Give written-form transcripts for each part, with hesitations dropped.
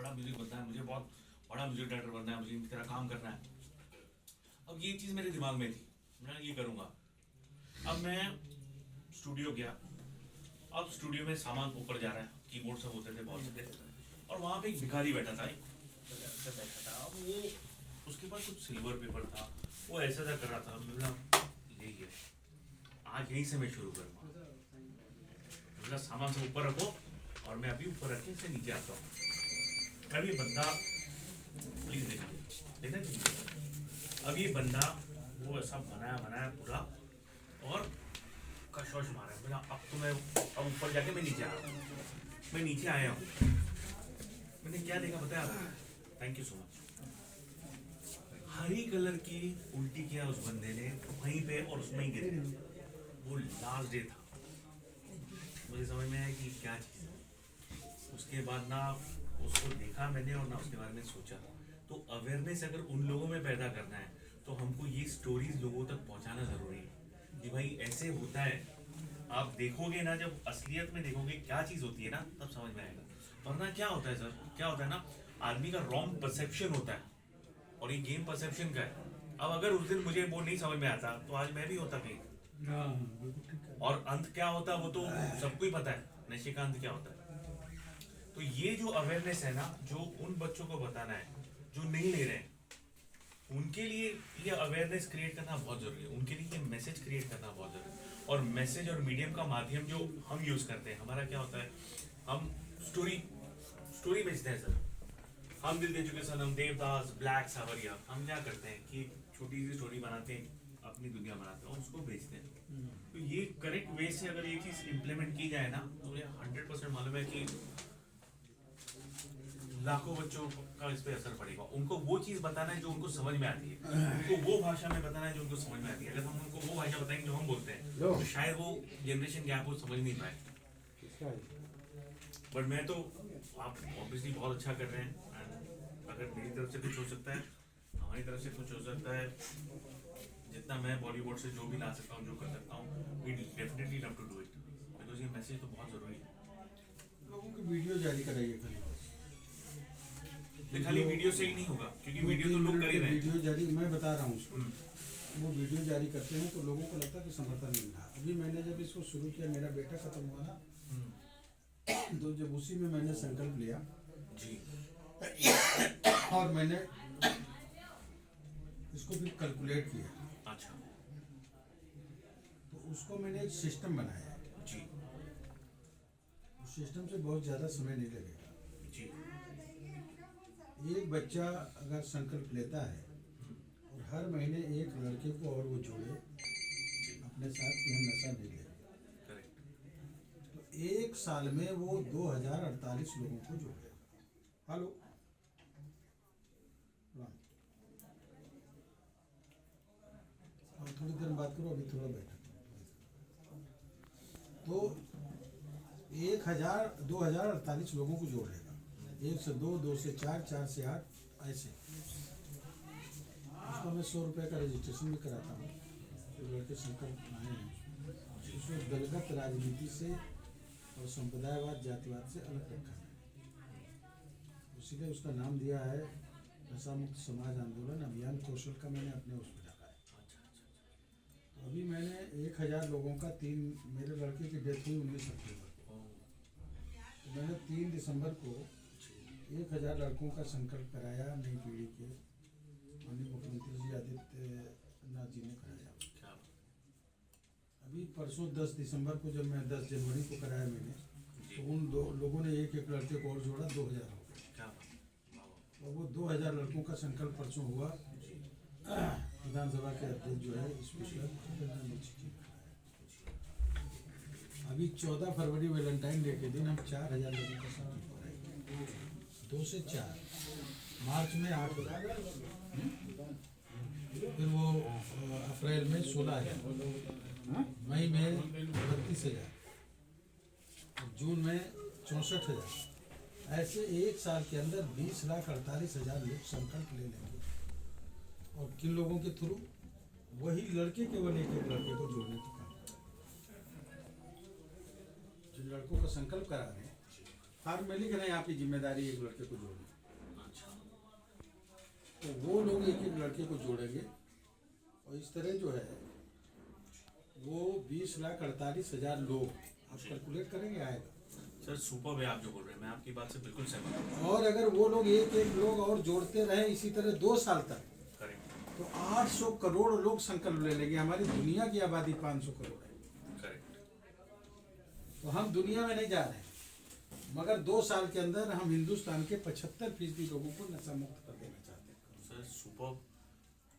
बड़ा म्यूजिक बनना है, मुझे बहुत बड़ा म्यूजिक डायरेक्टर बनना है, मुझे इनकी तरह काम करना है। अब ये चीज़ मेरे दिमाग में थी, मैं ये करूँगा। अब मैं स्टूडियो गया, अब स्टूडियो में सामान ऊपर जा रहा है, कीबोर्ड सब होते थे बहुत सारे, और वहाँ पे एक भिखारी बैठा था, बैठा था। अब वो उसके पास कुछ सिल्वर पेपर था, वो ऐसा कर रहा था। बोला यही है, आज यहीं से मैं शुरू करूँगा। बोला सामान से ऊपर रखो और मैं अभी ऊपर रख के इसे नीचे आता हूँ। अब ये बंदा, प्लीज देखना देखना, अब ये बंदा वो ऐसा बनाया पूरा और कशोश मारा है। बोला अब तो मैं अब ऊपर जाके मैं नीचे आ रहा हूँ। मैं नीचे आया हूँ, मैंने क्या देखा बताया आपको? Thank you so much. Hari colour की उल्टी किया उस बंदे ने वहीं पे और उसमें ही गिर गया। वो लास्ट डे था, मुझे समझ में आया कि क्या चीज़ है। उसके बाद ना उसको देखा मैंने और ना उसके बारे में सोचा। तो अवेयरनेस अगर उन लोगों में पैदा करना है तो हमको ये स्टोरीज लोगों तक पहुंचाना ज़रूरी है कि भाई ऐसे होता है। आप देखोगे ना, जब असलियत में देखोगे क्या चीज़ होती है ना, तब समझ में आएगा। वरना क्या होता है सर, क्या होता है ना, आदमी का रॉन्ग परसेप्शन होता है और ये गेम परसेप्शन का है। अब अगर उस दिन मुझे वो नहीं समझ में आता तो आज मैं भी होता कहीं। और अंत क्या होता वो तो सबको ही पता है, नशे का अंत क्या होता है। तो ये जो अवेयरनेस है ना, जो उन बच्चों को बताना है जो नहीं ले रहे हैं, उनके लिए ये अवेयरनेस क्रिएट करना बहुत जरूरी है। उनके लिए ये मैसेज क्रिएट करना बहुत जरूरी है। और मैसेज और मीडियम का माध्यम जो हम यूज करते हैं, हमारा क्या होता है, हम स्टोरी बेचते हैं सर। हम दिल एजुकेशन, हम देवदास, ब्लैक सावरिया, हम क्या करते हैं कि छोटी सी स्टोरी बनाते हैं, अपनी दुनिया बनाते हैं और उसको बेचते हैं। तो ये करेक्ट वे से अगर ये चीज इम्प्लीमेंट की जाए ना, तो मुझे 100% मालूम है कि लाखों बच्चों का इस पे असर पड़ेगा। उनको वो चीज बताना है जो उनको समझ में आती है, उनको वो भाषा में बताना है जो उनको समझ में आती है। अगर हम उनको वो भाषा बताएंगे जो हम बोलते हैं तो शायद वो जनरेशन गैप वो समझ नहीं पाए। बट मैं तो, आप ऑब्वियसली बहुत अच्छा कर रहे हैं। अगर मेरी तरफ से कुछ हो सकता है, हमारी तरफ से कुछ हो सकता है, जितना मैं बॉलीवुड से जो भी ला सकता हूँ, जो कर सकता हूँ, we definitely love to do it, because ये मैसेज तो बहुत जरूरी है। लोगों की वीडियो जारी कराइए खाली वीडियो से ही नहीं होगा, क्योंकि वीडियो तो लोग कर ही रहे हैं। वीडियो जारी, मैं बता रहा हूँ उसको, वो वीडियो जारी करते हैं तो लोगों को लगता है कि समर्थन मिल रहा है। अभी मैंने जब इसको शुरू किया, मेरा बेटा खत्म हुआ ना, तो जब उसी में मैंने संकल्प लिया जी, और मैंने इसको फिर कैलकुलेट किया। अच्छा, तो उसको मैंने एक सिस्टम बनाया जी उस सिस्टम से बहुत ज़्यादा समय नहीं लगेगा जी। एक बच्चा अगर संकल्प लेता है और हर महीने एक लड़के को और वो जोड़े अपने साथ कि हम नशा नहीं लेंगे, तो एक साल में वो 2048 लोगों को जोड़ेगा। हेलो, और थोड़ी देर बात करो, अभी थोड़ा बैठा। तो 2048 लोगों को जोड़ लेगा। 1 से 2, 2 से 4, 4 से 8, ऐसे। उसको मैं 100 रुपये का रजिस्ट्रेशन भी कराता हूँ। तो लड़के संकल्प बनाए हैं, उसको दलगत राजनीति से और संप्रदायवाद, जातिवाद से अलग रखा है। इसीलिए उसका नाम दिया है नशा मुक्त समाज आंदोलन अभियान कौशल का, मैंने अपने उस पर डाला है। तो अभी मैंने 1000 लोगों का, 3 मेरे लड़के की डेथ हुई 19 अक्टूबर को, तो मैंने 3 दिसंबर को 1000 लड़कों का संकल्प कराया। नई पीढ़ी के माननीय मुख्यमंत्री जी आदित्यनाथ जी ने कराया। अभी परसों 10 दिसंबर को, जब मैं 10 जनवरी को कराया मैंने, तो उन लोगों ने एक लड़के को और जोड़ा, 2000 हो गए। और वो 2000 लड़कों का संकल्प परसों हुआ। विधानसभा के अध्यक्ष जो है स्पीकर, अभी 14 फरवरी वैलेंटाइन डे के दिन हम 4000 लोगों का संकल्प कराएंगे। 2 से 4, मार्च में 8000, फिर वो अप्रैल में 16000, मई में 32,000, जून में 64,000। ऐसे एक साल के अंदर 20,48,000 लोग संकल्प ले लेंगे। और किन लोगों के थ्रू? वही लड़के केवल एक लड़के को जोड़ने की काम जो लड़कों का संकल्प करा रहे हैं। फार्म में लिख रहे हैं आपकी जिम्मेदारी एक लड़के को जोड़ना। तो वो लोग एक एक लड़के को जोड़ेंगे और इस तरह जो है वो 20,48,000 लोग आप कैलकुलेट करेंगे आएगा। सर सुपर है आप जो बोल रहे हैं, मैं आपकी बात से बिल्कुल सहमत हूँ। और अगर वो लोग एक एक लोग और जोड़ते रहे इसी तरह 2 साल तक, करेक्ट। तो 800 करोड़ लोग संकल्प ले लेंगे। हमारी दुनिया की आबादी 500 करोड़ है। करेक्ट। तो हम दुनिया में नहीं जा रहे हैं, मगर 2 साल के अंदर हम हिंदुस्तान के 75% लोगों को नशा मुक्त कर देना चाहते हैं। Sir super.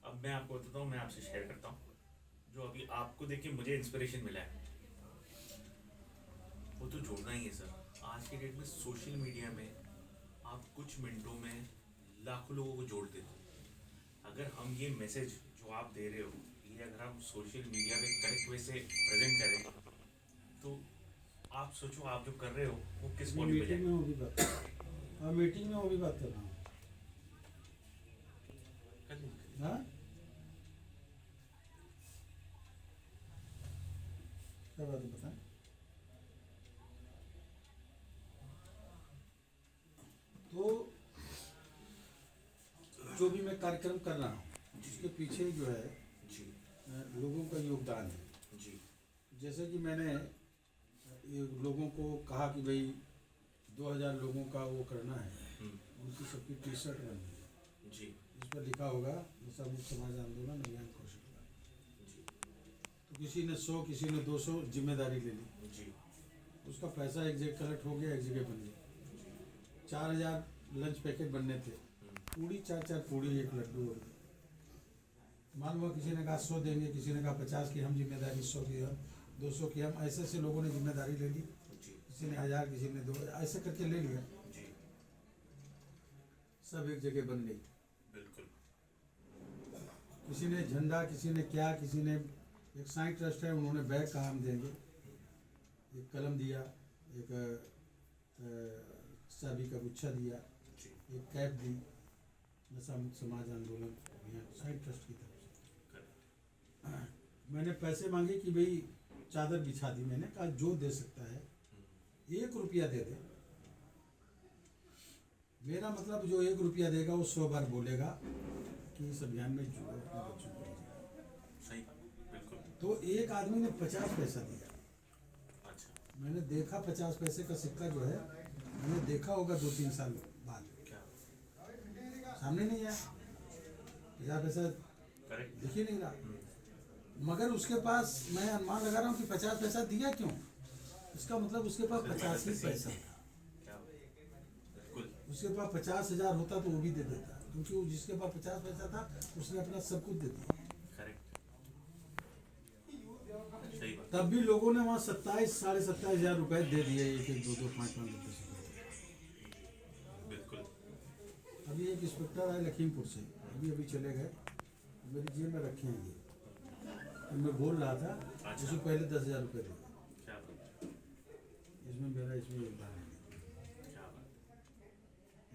अब मैं आपको बताता हूँ, मैं आपसे शेयर करता हूँ जो अभी आपको देख के मुझे इंस्पिरेशन मिला है, वो तो जोड़ना ही है सर। आज के डेट में सोशल मीडिया में आप कुछ मिनटों में लाखों लोगों को जोड़ देते हो। अगर हम ये मैसेज जो आप दे रहे हो, ये अगर हम सोशल मीडिया में करेक्ट वे से प्रेजेंट करें, तो आप सोचो आप जो कर रहे हो वो किस बॉडी पे मीटिंग में जाएगा। वो भी बात हाँ, मीटिंग में वो भी बात कर रहा हूँ। हाँ, क्या बात है बताएं। तो जो भी मैं कार्यक्रम कर रहा हूँ उसके पीछे जो है जी लोगों का योगदान है। जी जैसे कि मैंने ये लोगों को कहा कि भाई 2000 लोगों का वो करना है, उनकी सबकी टी शर्ट बननी है, जी इस पर लिखा होगा नशा मुक्त समाज आंदोलन अभियान कौशल। जी तो किसी ने 100 किसी ने 200 जिम्मेदारी ले ली, जी उसका पैसा एक जगह कलेक्ट हो गया, एक जगह बन गया। 4000 लंच पैकेट बनने थे, पूड़ी 4 पूड़ी 1 लड्डू हो गया। मान लो किसी ने कहा 100 देंगे, किसी ने कहा 50 की हम जिम्मेदारी, 100 की हम, 200 की हम, ऐसे ऐसे लोगों ने जिम्मेदारी ले ली। किसी ने 1000, किसी ने 2, ऐसे करके ले लिया, जी सब एक जगह बन गई। बिल्कुल। किसी ने झंडा, किसी ने क्या, किसी ने एक साई ट्रस्ट है उन्होंने बैग का हम देंगे, एक कलम दिया, एक चाबी का गुच्छा दिया, जी एक कैप दी, नशा मुक्त समाज आंदोलन अभियान साई ट्रस्ट की तरफ से। करेक्ट। मैंने पैसे मांगे कि भाई चादर बिछा दी, मैंने कहा जो दे सकता है 1 रुपया दे दे। मेरा मतलब जो 1 रुपया देगा वो 100 बार बोलेगा कि इस अभियान में जुड़ो, अपने बच्चों को लीजिए। सही बिल्कुल। तो एक आदमी ने 50 पैसा दिया। अच्छा मैंने देखा 50 पैसे का सिक्का जो है मैंने देखा होगा 2-3 साल बाद, क्या सामने नहीं आया, 50 पैसा करेक्ट। दिख ही नहीं रहा। मगर उसके पास मैं अनुमान लगा रहा हूँ कि 50 पैसा दिया क्यों, इसका मतलब उसके पास 50 ही पैसा था। क्या बिल्कुल। उसके पास 50,000 होता तो वो भी दे देता, क्योंकि वो जिसके पास 50 पैसा था उसने अपना सब कुछ दे दिया। करेक्ट। सही बात। तब भी लोगों ने वहाँ 27,000-27,500 रुपए दे दिए, 1-1, 2-2, 5-5 रुपये से। बिल्कुल। अभी एक इंस्पेक्टर आए लखीमपुर से, अभी चले गए, मेरी जेब में रखे हैं ये, तो मैं बोल रहा था अच्छा। उससे पहले 10,000 रुपये दे, क्या बात। इसमें मेरा इसमें योगदान है। क्या बात।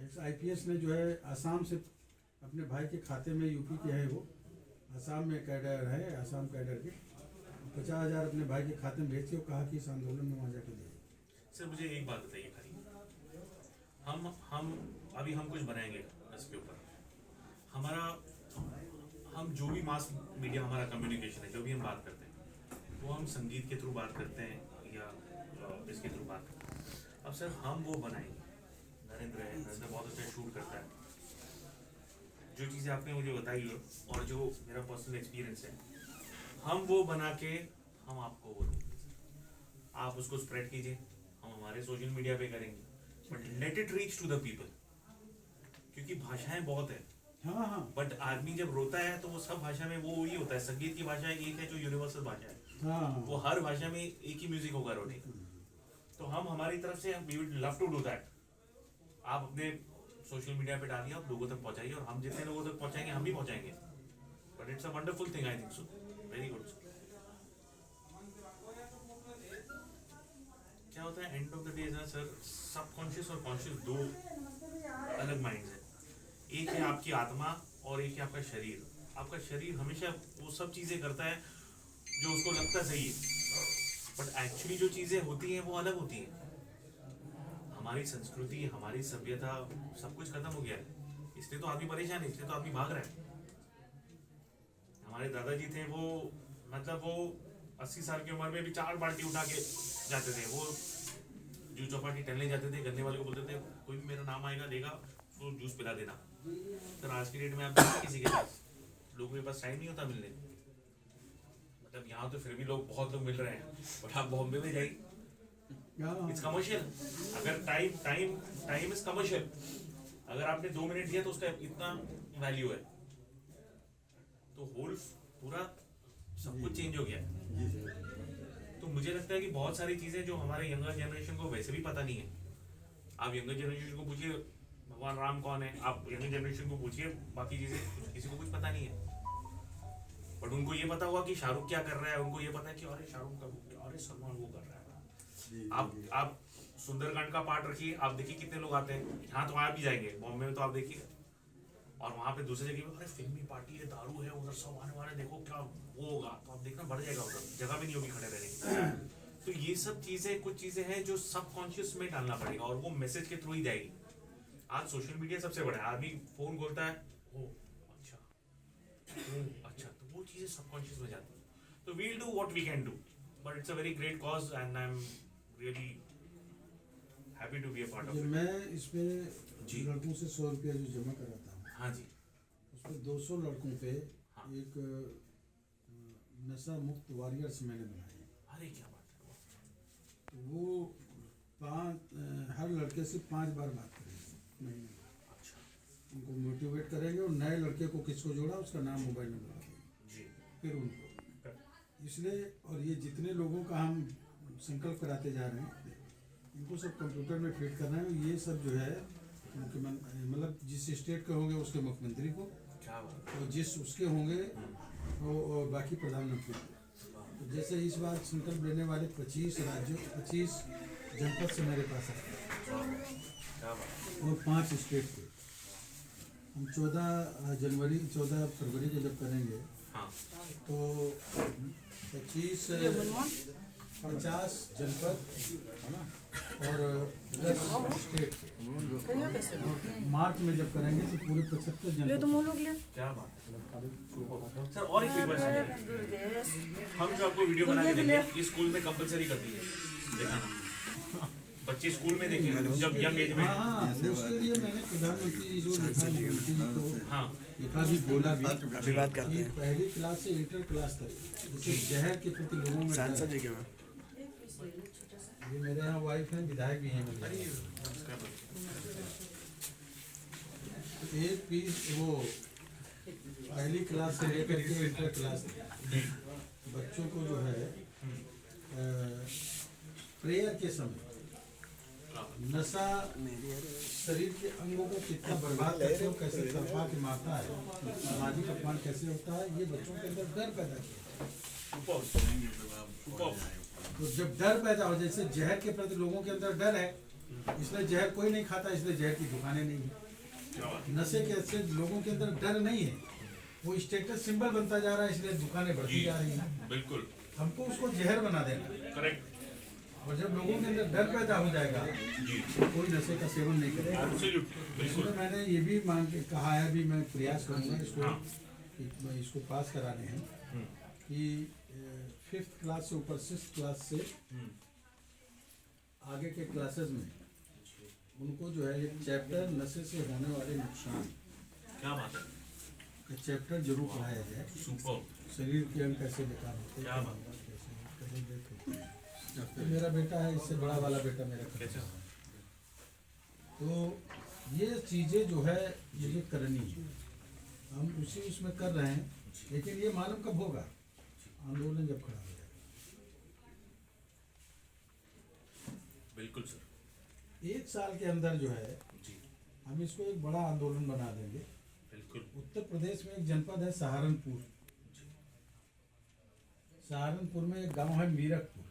एक IPS ने जो है आसाम से अपने भाई के खाते में, यूपी के है वो, आसाम में कैडर है, आसाम कैडर के 50,000 अपने भाई के खाते में भेज के कहा कि इस आंदोलन में वहाँ जाके दे। सर मुझे एक बात बताइए खाली, हम अभी हम कुछ बनाएंगे इसके ऊपर, हमारा हम जो भी मास मीडिया हमारा कम्युनिकेशन है, जो भी हम बात करते हैं वो हम संगीत के थ्रू बात करते हैं या इसके थ्रू बात करते हैं। अब सर हम वो बनाएंगे, नरेंद्र बहुत अच्छा शूट करता है, जो चीज़ें आपने मुझे बताई है और जो मेरा पर्सनल एक्सपीरियंस है, हम वो बना के हम आपको वो देंगे, आप उसको स्प्रेड कीजिए, हम हमारे सोशल मीडिया पे करेंगे, but let it reach to the people, क्योंकि भाषाएं बहुत है। हाँ हाँ बट आदमी जब रोता है तो वो सब भाषा में वो ही होता है। संगीत की भाषा एक है जो यूनिवर्सल भाषा है, हाँ वो हर भाषा में एक ही म्यूजिक होगा रोने का। तो हम हमारी तरफ से we would love to do that. आप अपने सोशल मीडिया पे डालिए, आप लोगों तक पहुंचाइए, और हम जितने लोगों तक पहुंचाएंगे हम भी पहुंचाएंगे। But it's a wonderful thing, I think so, very good. क्या होता है एंड ऑफ द डे ना सर, सबकॉन्शियस और कॉन्शियस दो अलग माइंड्स है। एक है आपकी आत्मा और एक है आपका शरीर। आपका शरीर हमेशा वो सब चीजें करता है जो उसको लगता सही है, बट एक्चुअली जो चीजें होती हैं वो अलग होती हैं। हमारी संस्कृति, हमारी सभ्यता, सब कुछ खत्म हो गया है। इसलिए तो आदमी परेशान है, इसलिए तो आदमी भाग रहा है। हमारे दादाजी थे वो, मतलब वो 80 साल की उम्र में भी 4 बाल्टी उठा के जाते थे। वो जूस चौपाटी टहलने जाते थे, गन्ने वाले को बोलते थे कोई भी मेरा नाम आएगा लेगा तो जूस पिला देना। सर आज की डेट में आप देखिए किसी के पास, लोगों के पास टाइम नहीं होता मिलने। मतलब यहाँ तो फिर भी लोग, बहुत लोग मिल रहे हैं, बट आप बॉम्बे में जाइए, इट्स कमर्शियल। अगर टाइम इज कमर्शियल। अगर आपने 2 मिनट दिया तो उसका इतना वैल्यू है। तो होल पूरा सब कुछ चेंज हो गया है। तो मुझे लगता है कि बहुत सारी चीजें जो हमारे यंगर जनरेशन को वैसे भी पता नहीं है। आप यंगर जनरेशन को पूछिए भगवान राम कौन है, आप यंगर जनरेशन को पूछिए बाकी चीजें, किसी को कुछ पता नहीं है। बट उनको ये पता हुआ कि शाहरुख क्या कर रहा है, उनको ये पता है कि अरे शाहरुख का, अरे सलमान वो कर रहा है। आप सुंदरकांड का पार्ट रखिए, आप देखिए कितने लोग आते हैं। यहाँ तो वहां भी जाएंगे, बॉम्बे में तो आप देखिए, और वहां पे दूसरी जगह पे अरे फिल्मी पार्टी है, दारू है, उधर सब आने वाले, देखो क्या वो होगा, तो आप देखना बढ़ जाएगा, उधर जगह भी नहीं होगी खड़े रहने की। तो ये सब चीजें, कुछ चीजें हैं जो सबकॉन्शियस में डालना पड़ेगा, और वो मैसेज के थ्रू ही जाएगी। आज सोशल मीडिया सबसे बड़ा है, आदमी फोन खोलता है, ओ अच्छा, तो वो चीजें सबकॉन्शियस में जाती है। तो we'll do what we can do, but it's a very great cause and I am really happy to be a part of it. मैं इसमें जी। लड़कों से 100 रुपया जो जमा कराता हूँ, हाँ जी, उसमें 200 लड़कों पे हाँ। एक नशा मुक्त वॉरियर्स मैंने बनाए हैं। अरे क्या बात है। तो वो हर लड़के से 5 बार बात करेंगे महीने में, अच्छा उनको मोटिवेट करेंगे, और नए लड़के को किसको जोड़ा उसका नाम मोबाइल नंबर देंगे, जी, फिर उनको इसलिए। और ये जितने लोगों का हम संकल्प कराते जा रहे हैं, इनको सब कंप्यूटर में फिट करना है। ये सब जो है मुख्यमंत्री, मतलब जिस स्टेट के होंगे उसके मुख्यमंत्री को, क्या बात है। और जिस उसके होंगे वो बाकी प्रधानमंत्री को। तो जैसे इस बार संकल्प लेने वाले 25 राज्यों, 25 जनपद से मेरे पास आए, क्या बात है। और 5 स्टेट के। हम 14 फरवरी को जब करेंगे, हाँ तो 50 जनपद और 10 स्टेट के। मार्च में जब करेंगे तो पूरे 75 जनपद। क्या बात है। सर और एक रिक्वेस्ट है, हम जो आपको वीडियो बना के देंगे, ये स्कूल में कंपलसरी कर दी है, देखा ना, बच्चे स्कूल में देखेंगे जब यंग एज में। हाँ, उसके लिए मैंने प्रधानमंत्री जो लिखा मुख्यमंत्री को हाँ लिखा भी, बोला भी बात करते कि हैं। पहली क्लास से इंटर क्लास तक जैसे जहर के प्रति लोगों में डर सांसद जी है। के में ये मेरे यहाँ वाइफ हैं, विधायक भी हैं मेरे अरे यहाँ। नमस्कार भाई। तो एक पीस वो पहली क्लास से लेकर के इंटर क्लास तक बच्चों को जो है प्रेयर के समय नशा शरीर के अंगों को कितना बर्बाद करते हो, कैसे तड़पा के मारता है, सामाजिक अपमान कैसे होता है, ये बच्चों के अंदर डर पैदा किया। तो जब डर पैदा हो, जैसे जहर के प्रति लोगों के अंदर डर है, इसलिए जहर कोई नहीं खाता, इसलिए जहर की दुकानें नहीं है। नशे के से लोगों के अंदर डर नहीं है, वो स्टेटस सिंबल बनता जा रहा है, इसलिए दुकानें बढ़ती जा रही हैं। बिल्कुल हमको उसको जहर बना देना, करेक्ट। और जब लोगों के अंदर डर पैदा हो जाएगा जी, तो कोई नशे का सेवन नहीं करेगा। एब्सोल्युटली, बिल्कुल। इसलिए मैंने ये भी मांग के कहा है, अभी मैं प्रयास करूंगा इसको, हाँ। कि मैं इसको पास कराने हैं कि 5th क्लास से ऊपर 6th क्लास से आगे के क्लासेस में उनको जो है एक चैप्टर नशे से होने वाले नुकसान क्या बात है। का चैप्टर जरूर पढ़ाया जाए। सुपर। शरीर के अंग कैसे बेकार होते हैं, क्या बात है। कैसे डेथ होती है। तो मेरा बेटा है, इससे बड़ा वाला बेटा मेरा करता कैसे? है। तो ये चीज़ें जो है ये करनी है, हम उसी उसमें कर रहे हैं, लेकिन ये मालूम कब होगा, आंदोलन जब खड़ा हो जाएगा। बिल्कुल सर। 1 साल के अंदर जो है जी, हम इसको एक बड़ा आंदोलन बना देंगे। बिल्कुल। उत्तर प्रदेश में एक जनपद है सहारनपुर, सहारनपुर में एक गांव है मीरकपुर,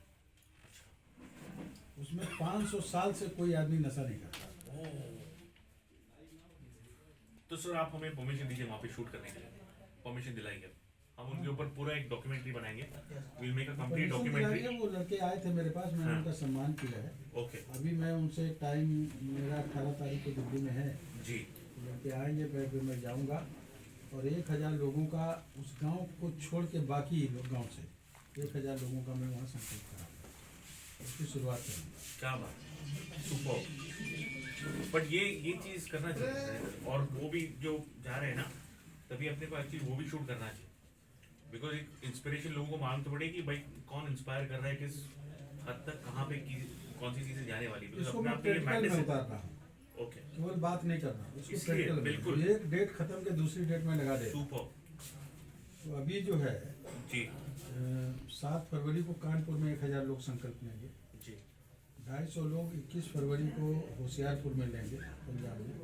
उसमें 500 साल से कोई आदमी नशा नहीं करता। तो सर आप हमें परमिशन दीजिए वहाँ पे शूट करने के लिए, परमिशन दिलाइए। हम उनके ऊपर पूरा एक डॉक्यूमेंट्री बनाएंगे, will make a complete documentary. वो लड़के आए थे मेरे पास, मैंने हाँ। उनका सम्मान किया है। ओके अभी मैं उनसे टाइम, मेरा 18 तारीख को दिल्ली में है, जी, लड़के आएंगे फिर मैं जाऊंगा और 1000 लोगों का उस गांव को छोड़ के बाकी गांव से 1000 लोगों का मैं वहाँ संकल्प कराऊंगा, उसकी शुरुआत करूँगा। क्या बात, सुपर। बट ये चीज करना चाहिए और वो भी जो जा रहे हैं ना, तभी अपने को एक्चुअली वो भी शूट करना चाहिए, बिकॉज एक इंस्पिरेशन लोगों को मालूम तो पड़ेगी भाई कौन इंस्पायर कर रहा है, किस हद तक कहाँ पे कौन सी चीजें जाने वाली है। इसको मैं प्रैक्टिकल में उतार रहा हूँ, ओके, केवल बात नहीं करना, उसको इसलिए प्रैक्टिकल बिल्कुल। एक डेट खत्म के दूसरी डेट में लगा दे। सुपर तो अभी जो है जी 7 फरवरी को कानपुर में 1000 लोग संकल्प लेंगे, जी 250 लोग 21 फरवरी को होशियारपुर में लेंगे पंजाब में।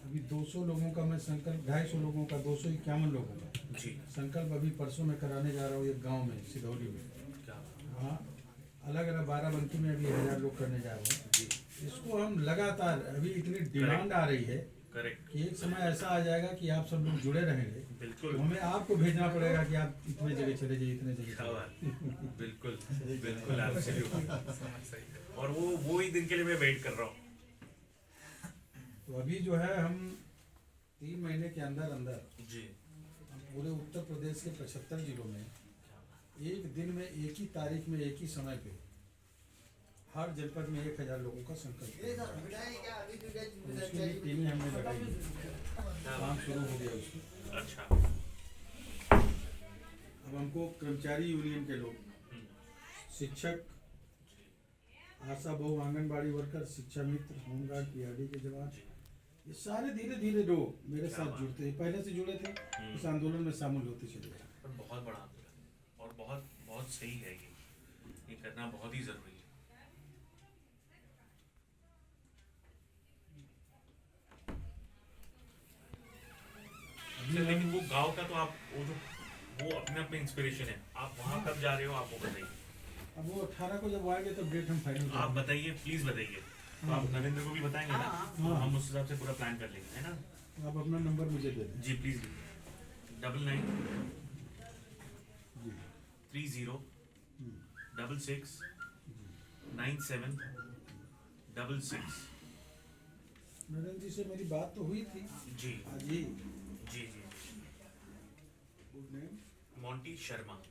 अभी 200 लोगों का मैं संकल्प, 250 लोगों का 251 लोगों का जी, संकल्प अभी परसों में कराने जा रहा हूँ एक गांव में सिधौली में। क्या वहाँ अलग अलग बाराबंकी में अभी 1000 लोग करने जा रहे हैं। जी, इसको हम लगातार, अभी इतनी डिमांड आ रही है करेक्ट, कि एक समय ऐसा आ जाएगा कि आप सब लोग जुड़े रहेंगे, बिल्कुल, तो हमें आपको भेजना पड़ेगा कि आप इतने जगह चले जाइए, इतने जगह क्या चले बात, बिल्कुल बिल्कुल absolutely। और वो ही दिन के लिए मैं वेट कर रहा हूँ। तो अभी जो है हम 3 महीने के अंदर अंदर जी, पूरे उत्तर प्रदेश के 75 जिलों में एक दिन में एक ही तारीख में एक ही समय पे हर जनपद में 1000 लोगों का संकल्प करेंगे। तो उसके लिए टीमें हमने लगाई हैं, काम शुरू हो गया उसकी। अच्छा, अब हमको कर्मचारी यूनियन के लोग, शिक्षक, आशा बहु, आंगनबाड़ी वर्कर, शिक्षा मित्र, होमगार्ड, पीआरडी के जवान, ये सारे धीरे धीरे लोग मेरे साथ जुड़ते हैं, पहले से जुड़े थे, इस आंदोलन में शामिल होते चले गए। पर बहुत बड़ा आंदोलन और बहुत बहुत सही है ये करना बहुत ही जरूरी है। लेकिन वो गांव का तो आप वो अपने अपने इंस्पिरेशन है, आप वहाँ कब जा रहे हो आपको बताइए। अब वो 18 को जब आएंगे तब डेट हम फाइनल आप बताइए, प्लीज बताइए। तो आप नरेंद्र को भी बताएंगे ना, तो हम उस हिसाब से पूरा प्लान कर लेंगे, है ना। आप अपना नंबर मुझे दे दें। जी प्लीज, 99 जी 30 66 97 66। नरेंद्र जी से मेरी बात तो हुई थी जी आज ही। जी जी, गुड नेम मोंटी शर्मा।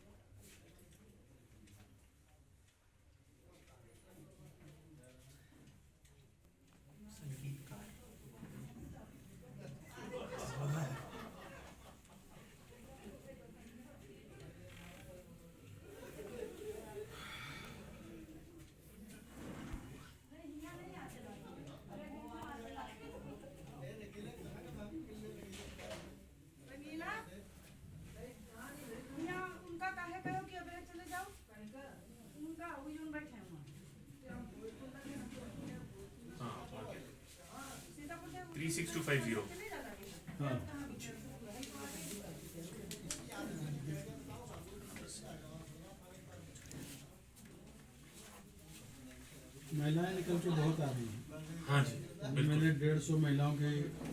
हाँ, 36250। हाँ महिलाएं निकल के बहुत आ रही हैं। हाँ जी अभी मैंने 150 महिलाओं के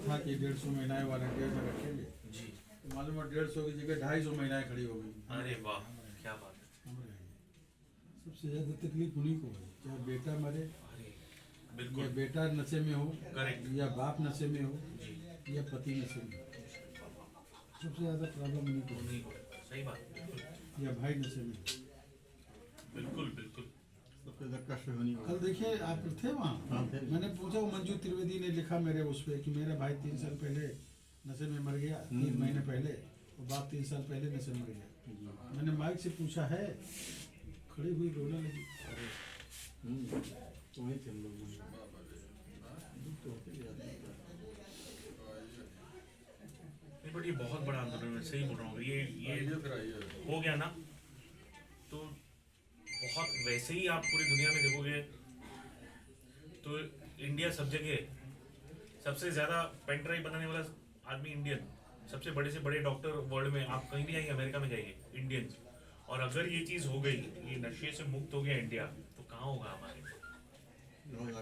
था कि 150 महिलाएं वॉलंटियर में रखेंगे, जी। तो मालूम है 150 की जगह 250 महिलाएं खड़ी हो गई। अरे वाह, क्या बात है। हमारे यहाँ सबसे ज्यादा तकलीफ उन्हीं को है, चाहे बेटा मरे अरे या बिल्कुल बेटा नशे में हो, करेक्ट या बाप नशे में हो, जी, या पति नशे में हो, सबसे ज्यादा प्रॉब्लम उन्हीं को है। उन्हीं को, सही बात, बिल्कुल या भाई नशे में। बिल्कुल बिल्कुल। कल देखिए आप थे वहाँ, मैंने पूछा, वो मंजू त्रिवेदी ने लिखा मेरे उस पे कि मेरा भाई 3 साल पहले नशे में मर गया, 3 महीने पहले, और बाप 3 साल पहले नशे में मर गया। मैंने माइक से पूछा है, खड़ी हुई रोने लगी। नहीं बट ये बहुत बड़ा आंदोलन है, सही बोल रहा हूँ। ये हो गया ना तो बहुत, वैसे ही आप पूरी दुनिया में देखोगे तो इंडिया सब जगह सबसे ज्यादा पेन ड्राइव बनाने वाला आदमी इंडियन, सबसे बड़े से बड़े डॉक्टर वर्ल्ड में, आप कहीं भी जाइए, अमेरिका में जाइए, इंडियंस। और अगर ये चीज हो गई, ये नशे से मुक्त हो गया इंडिया, तो कहाँ होगा हमारे। मत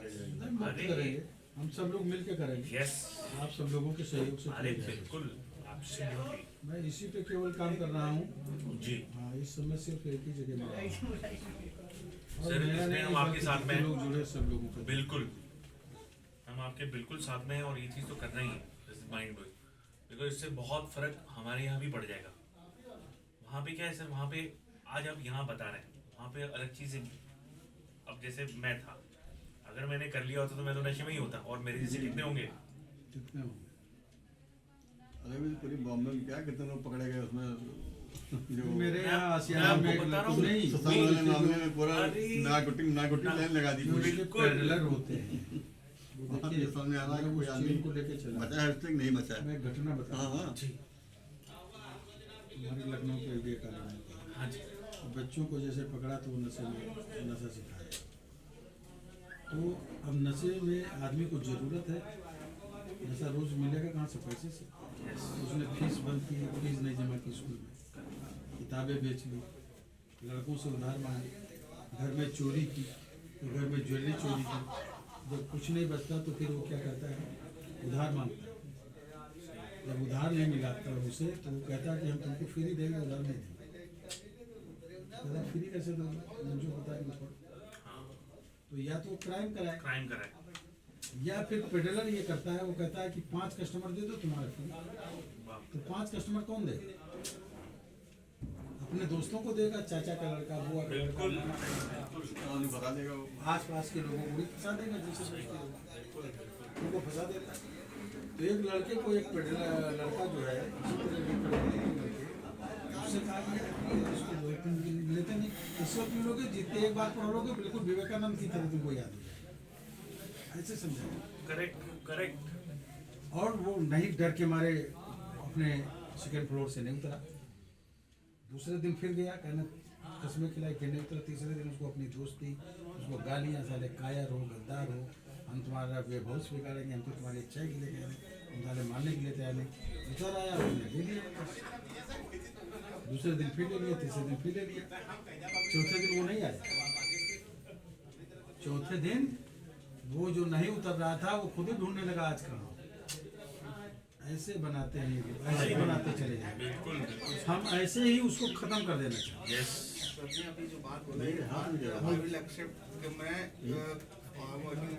करेंगे, हम सब लोग मिलके करेंगे। यस, आप सब लोगों के सहयोग से अरे किया जाएगा। बिल्कुल, एब्सोल्युटली मैं इसी पे केवल काम कर रहा हूँ। जी। हाँ, इस समय सिर्फ एक ही जगह में। सर, इसमें हम आपके साथ में लोग जुड़े, सब लोगों को बिल्कुल, हम हम आपके बिल्कुल साथ में हैं और ये चीज़ तो करना ही है, this is mind blowing, because इससे बहुत फर्क हमारे यहाँ भी पड़ जाएगा। वहाँ पे क्या है सर, वहाँ पे आज आप यहाँ बता रहे हैं, वहाँ पे अलग चीज़ है। अब जैसे मैं था, अगर मैंने कर लिया होता तो मैं तो नशे में ही होता, और मेरे जैसे कितने होंगे। कितने होंगे? अरे भी पूरी बॉम्बे में क्या कितने लोग पकड़े गए उसमें जो मेरे मैं यहाँ आपको आसियाना में एक बता रहा हूँ, नहीं सत्संग वाले मामले में पूरा अरे, नागुटी लाइन लगा दी जो पूरी। उसके बिल्कुल। पैरेलल होते हैं वो वहाँ देखिए, पे सामने आ रहा है कि मैं कोई उस आदमी चीज़ को लेके चला। बचा है, उससे नहीं बचा है। मैं एक घटना बता हाँ हाँ जी हमारे लखनऊ के विवेकानंद में हाँ जी, बच्चों को जैसे पकड़ा तो वो नशा सिखाया। तो अब नशे में आदमी को ज़रूरत है, नशा रोज़ मिलेगा कहाँ से, पैसे से। उसने फीस बंद की, फीस नहीं जमा की स्कूल में, किताबें बेच ली, लड़कों से उधार मांगे, घर में चोरी की, तो घर में ज्वेलरी चोरी की। जब कुछ नहीं बचता तो फिर वो क्या करता है, उधार मांगता है। जब उधार नहीं मिलाता है उसे तो वो कहता है कि हम तुमको फ्री देंगे, उधार नहीं देंगे। कहता फ्री कैसे दोगे, मुझे पता है कुछ। तो या तो क्राइम कराए, क्राइम करा है। या फिर पेडलर ये करता है, वो कहता है कि 5 कस्टमर दे दो तुम्हारे फ्री। वाह, तो 5 कस्टमर कौन देगा? अपने दोस्तों को देगा, चाचा का लड़का, बुआ का बिल्कुल लड़का, कहानी बता देगा वो। आस पास के लोगों को भी फंसा देगा, जैसे सोचते हो उनको फंसा देता है। तो एक लड़के को एक पेडलर लड़का जो है इसी तरह के पेडलर लड़के, उससे कहा कि इसको तुम लेते नहीं, इसको क्यों लोगे, जितने एक बार पढ़ लोगे बिल्कुल विवेकानंद की तरह तुमको याद हो जाएगा, ऐसे समझाओ। Correct correct. और वो नहीं, डर के मारे अपने सेकंड फ्लोर से नहीं उतरा। दूसरे दिन फिर गया, कहना कस्में खिलाई, फिर नहीं उतरा। तीसरे दिन उसको अपनी दोस्ती, उसको गालियाँ, साले कायर हो, गद्दार हो, हम तुम्हारा बेभौस बिगाड़ेंगे, हम तो तुम्हारी अच्छाई के लिए कह रहे हैं, हम तुम्हारे मारने के लिए तैयार नहीं। उतर आया, उसने ले लिया। दूसरे दिन फिर ले लिया, तीसरे दिन फिर ले लिया, चौथे दिन वो नहीं आया। चौथे दिन वो जो नहीं उतर रहा था वो खुद ही ढूंढने लगा, आज कहाँ। ऐसे बनाते हैं ये लोग, ऐसे ही बनाते चले जाएंगे। बिल्कुल बिल्कुल। हम ऐसे ही उसको खत्म कर देना चाहिए। यस, सर ने अभी जो बात बोला मेरे हाथ में जरा। आई विल एक्सेप्ट कि मैं वर्किंग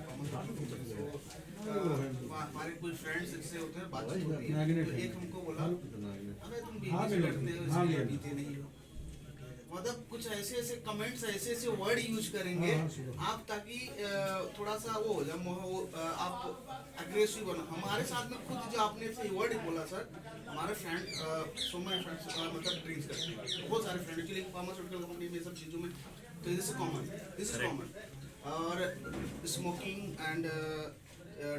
हमारे कुछ फ्रेंड्स इससे होते हैं, बातचीत होती है, तो एक हमको बोला अबे तुम बीवी हाँ, से बिल्कुल। डरते हो हाँ, इसलिए बिल्कुल। पीते नहीं हो। मतलब कुछ ऐसे ऐसे कमेंट्स, ऐसे ऐसे वर्ड यूज करेंगे हाँ, सुबह। आप, ताकि थोड़ा सा वो हो जाए, आप अग्रेसिव बनो। हमारे साथ में खुद जो आपने से वर्ड बोला सर, हमारे फ्रेंड सो माय फ्रेंड्स मतलब ड्रिंक्स करते हैं, बहुत सारे फ्रेंड एक्चुअली फार्मास्यूटिकल कंपनी में, सब चीज़ों में, तो दिस इज कॉमन। और smoking and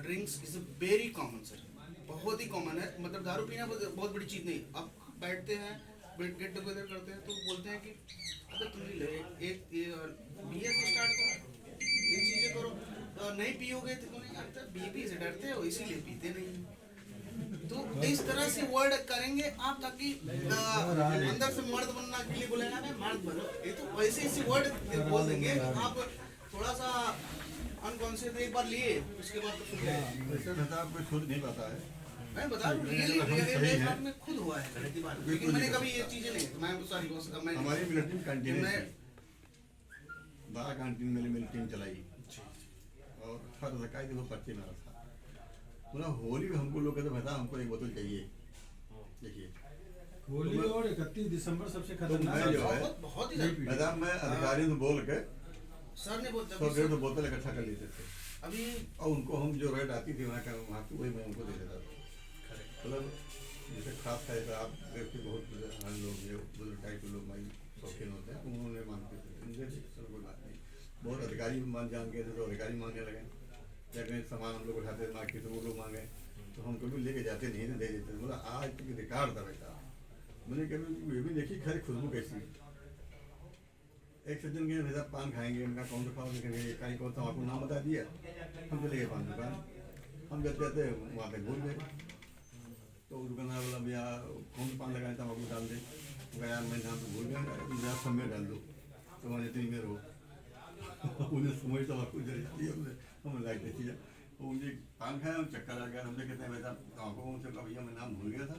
drinks is very common sir, बहुत ही कॉमन है। मतलब दारू पीना बहुत बड़ी चीज़ नहीं। आप बैठते हैं, गेट टुगेदर करते हैं, तो बोलते हैं कि अगर तुम भी एक बियर स्टार्ट करो, ये चीज़ें करो, नहीं पियोगे तो तुम्हें लगता है बीवी से डरते हो इसीलिए पीते नहीं। तो इस तरह से वर्ड करेंगे आप, ताकि अंदर से मर्द बनना के लिए बोलेगा ना मर्द बनो, ये तो वैसे ऐसे वर्ड बोल देंगे। आप थोड़ा सा अनकॉन्शियस एक बार लिए, उसके बाद तो फिर वैसे रहता आपको छोड़ नहीं पाता है। मैं बता रहा हूँ रियली मेरे साथ में खुद हुआ है पहली बार, लेकिन मैंने कभी ये चीजें नहीं, मैं सॉरी मैं हमारी मिलिट्री कैंटीन मैं 12 कैंटीन में मेरी टीम चलाई और हर सरकारी वो पर्चे मेरा था। पूरा होली में हमको लोग कहते बता हमको एक बोतल चाहिए। देखिए होली और 31 दिसंबर सबसे मैं खतरनाक जो है बहुत ही मैदान में अधिकारियों से बोल के सर ने 100 बोतल इकट्ठा कर लेते थे, अभी और उनको हम जो रेट आती थी वहाँ का वहाँ की वही मैं उनको दे देता था। मतलब जैसे खास है तो आप देखते बहुत हर लोग जो बुजुर्ग टाइप के लोग भाई शौकीन होते हैं, उन्होंने मांगते थे, इनसे कोई बात नहीं। बहुत अधिकारी मान जान के थे तो अधिकारी मांगने लगे, या कहीं सामान हम लोग उठाते थे मार्केट से वो लोग मांगे तो हम कभी लेके जाते नहीं थे, दे देते थे। बोला आज तक रिकॉर्ड था बेटा। मैंने कभी ये भी देखी खैर खुशबू कैसी। एक सज्जन के भैया पान खाएंगे, उनका कौन सा खाओ, देखेंगे कहीं कौन सा आपको नाम बता दिया, हम चले गए पान दुकान। हम जब जाते वहाँ तक भूल गए, तो दुकानदार बोला भैया कौन सा पान लगाए तम्बाकू डाल दे। यार मैं नाम तो भूल गया, मेरा समय डाल दो तो वहाँ जितनी मेरे हो उन्हें समय तम्बाकू दे दी हम लाइट देखी जाए। उन्हें पान खाया, चक्कर आ गया। हमने कहते हैं भैया तम्बाकू उनसे कहा भैया मैं नाम भूल गया था।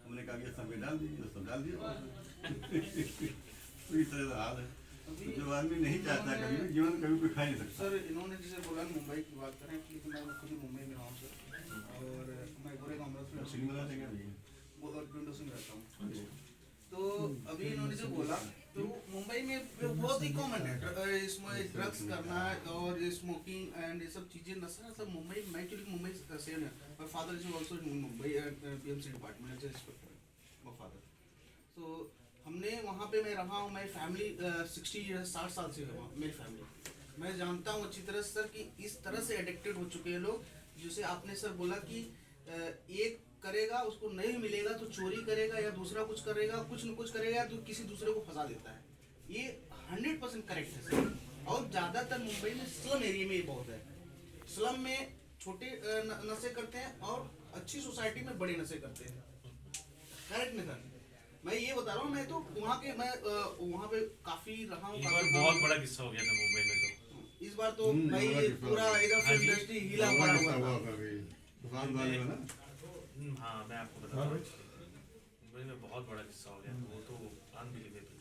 हमने कहा भैया समय डाल दीजिए, सब डाल दिया। तो इस तरह का हाल है। जो आदमी नहीं चाहता कभी भी जीवन कभी कोई खा नहीं सकता। सर इन्होंने जैसे बोला मुंबई की बात करें, क्योंकि मैं खुद ही मुंबई में रहा हूँ सर, और मैं पूरे कामराज में सिंह बता देंगे भैया। विंडो सिंह रहता हूँ। तो अभी इन्होंने जो बोला तो मुंबई में बहुत ही कॉमन है इसमें ड्रग्स करना और स्मोकिंग एंड ये सब चीज़ें नशा सब मुंबई में, क्योंकि मुंबई से है। My father is also in Mumbai PMC department as inspector, my father. तो हमने वहाँ पे मैं रहा हूँ, मैं फैमिली 60 साल से है वहाँ मेरी फैमिली। मैं जानता हूँ अच्छी तरह सर कि इस तरह से एडिक्टेड हो चुके हैं लोग। जैसे आपने सर बोला कि एक करेगा उसको नहीं मिलेगा तो चोरी करेगा या दूसरा कुछ करेगा, कुछ न कुछ करेगा तो किसी दूसरे को फंसा देता है। ये 100% करेक्ट है सर। और ज़्यादातर मुंबई में स्लम एरिया में ये बहुत है। स्लम में छोटे नशे करते हैं और अच्छी सोसाइटी में बड़े नशे करते हैं। करेक्ट नहीं सर? मैं ये बता रहा हूँ, मैं तो वहाँ के मैं वहाँ पे काफ़ी रहा हूँ। इस बार बहुत बड़ा किस्सा हो गया था मुंबई में। तो इस बार तो भाई पूरा इधर हाँ जी। इंडस्ट्री हिला पड़ा हुआ था। दुकान वाले का ना हाँ मैं आपको बता रहा हूँ, मुंबई में बहुत बड़ा किस्सा हो गया, वो तो अनबिलीवेबल।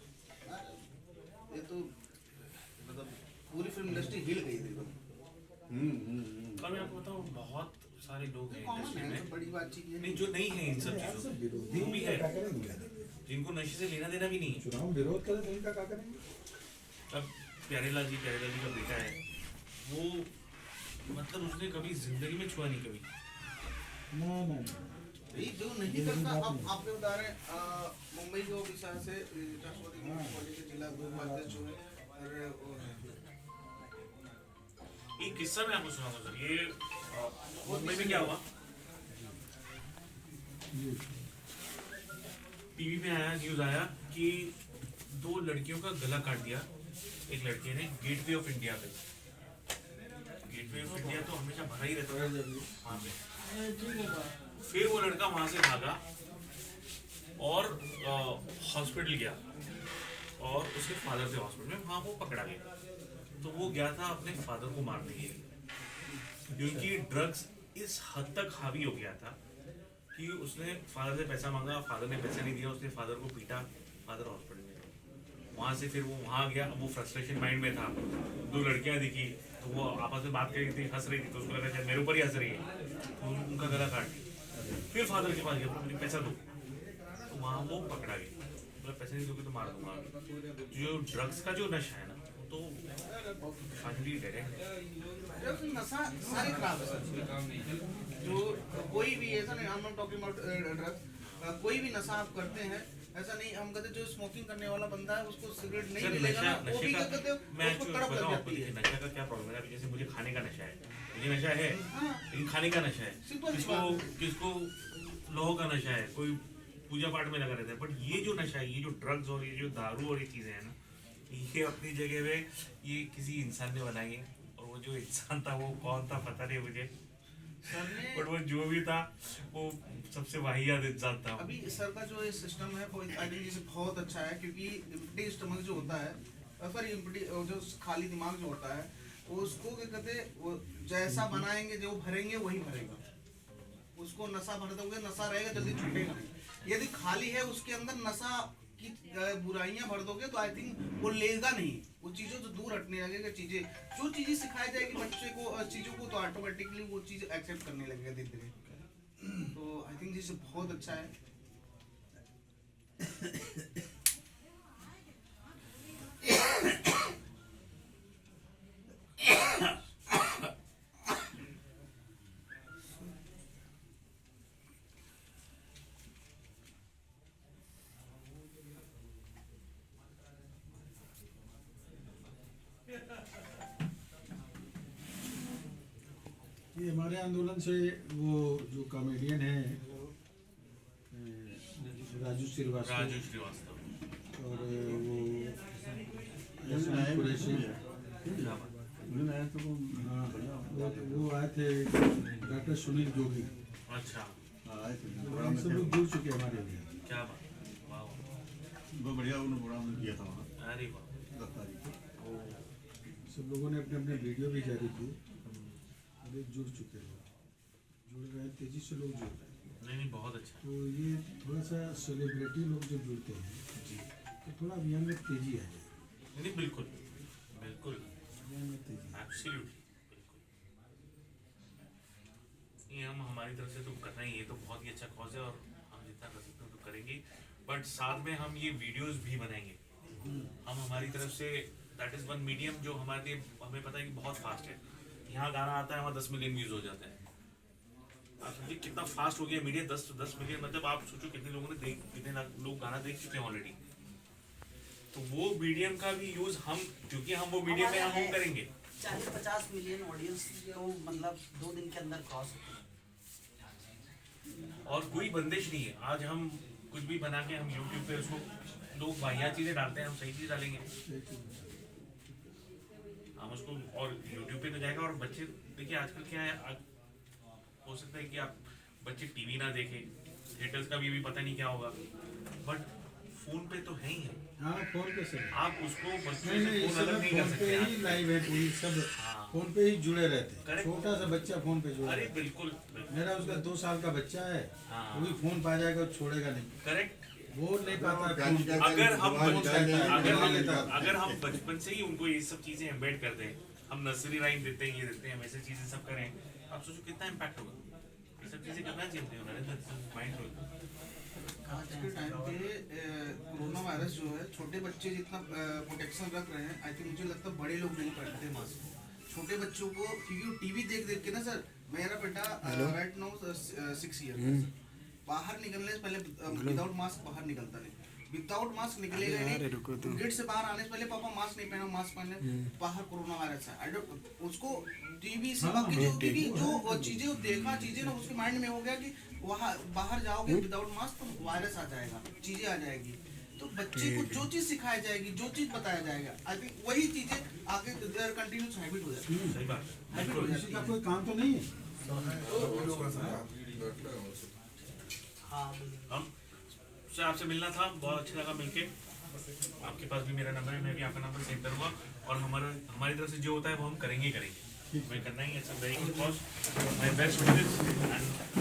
ये तो मतलब पूरी फिल्म इंडस्ट्री हिल गई थी एकदम। और मैं आपको बताऊँ बहुत सारे लोग हैं कॉमन इंडस्ट्री है, में, तो बड़ी बात चीज है नहीं जो नहीं है इन सब चीजों से, वो भी है जिनको नशे से लेना देना भी नहीं है। चुनाव विरोध करें तो इनका क्या करेंगे? अब प्यारेलाल जी का बेटा है, वो मतलब उसने कभी जिंदगी में छुआ नहीं कभी। ना भाई जो नहीं करता, अब आपके बता रहे हैं मुंबई जो विशाल से राष्ट्रपति कॉलेज के जिला उपाध्यक्ष हुए। एक किस्सा मैं आपको सुनाऊंगा सर। ये मुंबई में क्या हुआ, टीवी में आया, न्यूज आया कि 2 लड़कियों का गला काट दिया एक लड़के ने गेटवे ऑफ इंडिया पे। गेटवे ऑफ इंडिया तो हमेशा भरा ही रहता है वहाँ पे। फिर वो लड़का वहां से भागा और हॉस्पिटल गया और उसके फादर थे हॉस्पिटल में, वहां वो पकड़ा गया। तो वो गया था अपने फादर को मारने के लिए, क्योंकि ड्रग्स इस हद तक हावी हो गया था कि उसने फादर से पैसा मांगा, फादर ने पैसा नहीं दिया, उसने फादर को पीटा, फादर हॉस्पिटल में। वहाँ से फिर वो वहाँ गया, वो फ्रस्ट्रेशन माइंड में था। 2 लड़कियाँ दिखी तो वो आपस में बात कर रही थी, हंस रही थी, तो उसको लगा शायद मेरे ऊपर ही हंस रही है, तो उनका गला काट दिया। फिर फादर के पास गया, मुझे पैसा दो, तो वहाँ वो पकड़ा गया। मतलब पैसे नहीं दोगे तो मार दूंगा। जो ड्रग्स का जो नशा है ना, वो तो फाइनली डेड है। नशा सारे खराब है सर। जो कोई भी ऐसा नहीं, I am not talking about drugs, कोई भी नशा आप करते हैं ऐसा नहीं हम कहते जो स्मोकिंग करने वाला बंदा है उसको सिगरेट नहीं मिलेगा ना, वो भी क्या कहते हैं उसको तड़प लग जाती है। नशा का क्या प्रॉब्लम है? अभी जैसे मुझे खाने का नशा है, मुझे नशा है लेकिन खाने का नशा है। किसको लोहो का नशा है, कोई पूजा पाठ में लगा रहता है। बट ये जो नशा है, ये जो ड्रग्स और ये जो दारू और ये चीजें हैं ना, ये अपनी जगह पे ये किसी इंसान ने बनाई है। और वो जो इंसान था वो कौन था पता नहीं मुझे, बट वो जो भी था वो सबसे वाहियात इंसान था। अभी सर का जो ये सिस्टम है वो आई थिंक बहुत अच्छा है, क्योंकि एम्प्टी स्टमक जो होता है, सॉरी एम्प्टी जो खाली दिमाग जो होता है, वो उसको क्या कहते हैं, वो जैसा बनाएंगे जो भरेंगे वही भरेगा। उसको नशा भर दोगे, नशा रहेगा, जल्दी छूटेगा नहीं। यदि खाली है उसके अंदर नशा की बुराइयां भर दोगे तो आई थिंक वो लेगा नहीं, वो चीज़ों से दूर हटने लगेगा। चीज़ें जो चीज़ें सिखाई जाएगी बच्चे को चीज़ों को, तो ऑटोमेटिकली वो चीज़ एक्सेप्ट करने लगेगा धीरे धीरे। तो आई थिंक जिससे बहुत अच्छा है। ये हमारे आंदोलन से वो जो कॉमेडियन है राजू श्रीवास्तव और वो कुरैशी, हाँ वो आए थे, डॉक्टर सुनील जोगी, अच्छा हम सब लोग जुड़ चुके हैं हमारे लिए। क्या बात, वाह बहुत बढ़िया उन्होंने प्रोग्राम किया था वहाँ। अरे वाह, 10 तारीख को सब लोगों ने अपने अपने वीडियो भी जारी किए, अभी जुड़ चुके हैं, जुड़ रहे हैं, तेजी से लोग जुड़ रहे हैं। नहीं बहुत अच्छा। तो ये थोड़ा सा सेलिब्रिटी लोग जब जुड़ते हैं तो थोड़ा अभियान में तेजी आ जाए। नहीं बिल्कुल बिल्कुल ज्ञान में तेजी। एब्सोल्युटली बिल्कुल। ये हम हमारी तरफ से तो करना ही है, तो बहुत ही अच्छा कॉज है और हम जितना कर सकते हैं तो करेंगे, बट साथ में हम ये वीडियोस भी बनाएंगे। हम हमारी तरफ say that is one medium जो हमारे लिए हमें पता है कि बहुत फास्ट है। यहाँ गाना आता है, वहाँ 10 मिलियन व्यूज हो जाते हैं। आप समझिए कितना फास्ट हो गया मीडिया। 10 मिलियन मतलब आप सोचो कितने लोगों ने कितने लोग गाना देख चुके हैं ऑलरेडी। तो वो मीडियम का भी यूज हम, क्योंकि हम वो मीडियम में हम करेंगे। 40-50 मिलियन ऑडियंस तो मतलब 2 दिन के अंदर क्रॉस होती है। और कोई बंदिश नहीं है। आज हम कुछ भी बना के हम यूट्यूब पे उसको, लोग वाहियात चीजें डालते हैं, हम सही चीज डालेंगे हम उसको, और यूट्यूब पे तो जाएगा। और बच्चे देखिए आजकल क्या है, हो सकता है कि आप बच्चे टीवी ना देखें, थिएटर्स का भी अभी पता नहीं क्या होगा, बट फोन पे तो है ही है। हाँ फोन पे सब, आप उसको बच्चों नहीं से नहीं, फोन सब अलग नहीं कर फोन पे सकते ही आप। लाइव है पूरी, सब हाँ। फोन पे ही जुड़े रहते हैं। Correct. छोटा सा बच्चा फोन पे जुड़ा अरे रहता है। बिल्कुल बिल्कुल मेरा उसका 2 साल का बच्चा है, हाँ। वो भी फोन पा जाएगा, छोड़ेगा नहीं, करेक्ट। बोल नहीं पाता है क्या- फोन क्या- पे। अगर हम दुआ बच्चे- चाहे- अगर हम बचपन से ही उनको ये सब चीजें एम्बेड कर दें, हम नर्सरी राइम देते हैं, ये देते हैं, वैसे चीजें सब करें, आप सोचो कितना इम्पैक्ट होगा। ये सब चीजें करना चाहिए उन्होंने माइंड। आज के टाइम पे कोरोना वायरस जो है, छोटे बच्चे जितना प्रोटेक्शन रख रहे हैं, आई थिंक मुझे लगता है बड़े लोग नहीं पहनते मास्क। छोटे बच्चों को, क्योंकि टीवी देख देख के ना सर, मेरा बेटा राइट नाउ 6 ईयर, बाहर निकलने से पहले विदाउट मास्क बाहर निकलता नहीं, विदाउट मास्क निकलेगा नहीं। गेट से बाहर आने से पहले पापा मास्क नहीं पहना, मास्क पहन ले, बाहर कोरोना वायरस है। आई डोंट, उसको टीवी से बाकी जो, क्योंकि जो चीजें वो देखा, चीजें ना उसके माइंड में हो गया कि वहाँ बाहर जाओगे विदाउट मास्क तो वायरस आ जाएगा, चीजें आ जाएगी। तो बच्चे को जो चीज सिखाई जाएगी, जो चीज बताया जाएगा, आई थिंक वही चीजें आगे कंटिन्यूस हैबिट हो जाती है। सही बात है। हैबिट हो किसी जाती का है। कोई काम तो नहीं है। हाँ बिल्कुल। हम से आपसे मिलना था, बहुत अच्छा लगा मिलके। आपके पास भी मेरा नंबर है, मैं भी आपका नंबर सेव करूंगा, और हमारी तरफ से जो होता है वो हम करेंगे। हमें करना ही है। Very good cause, my best wishes and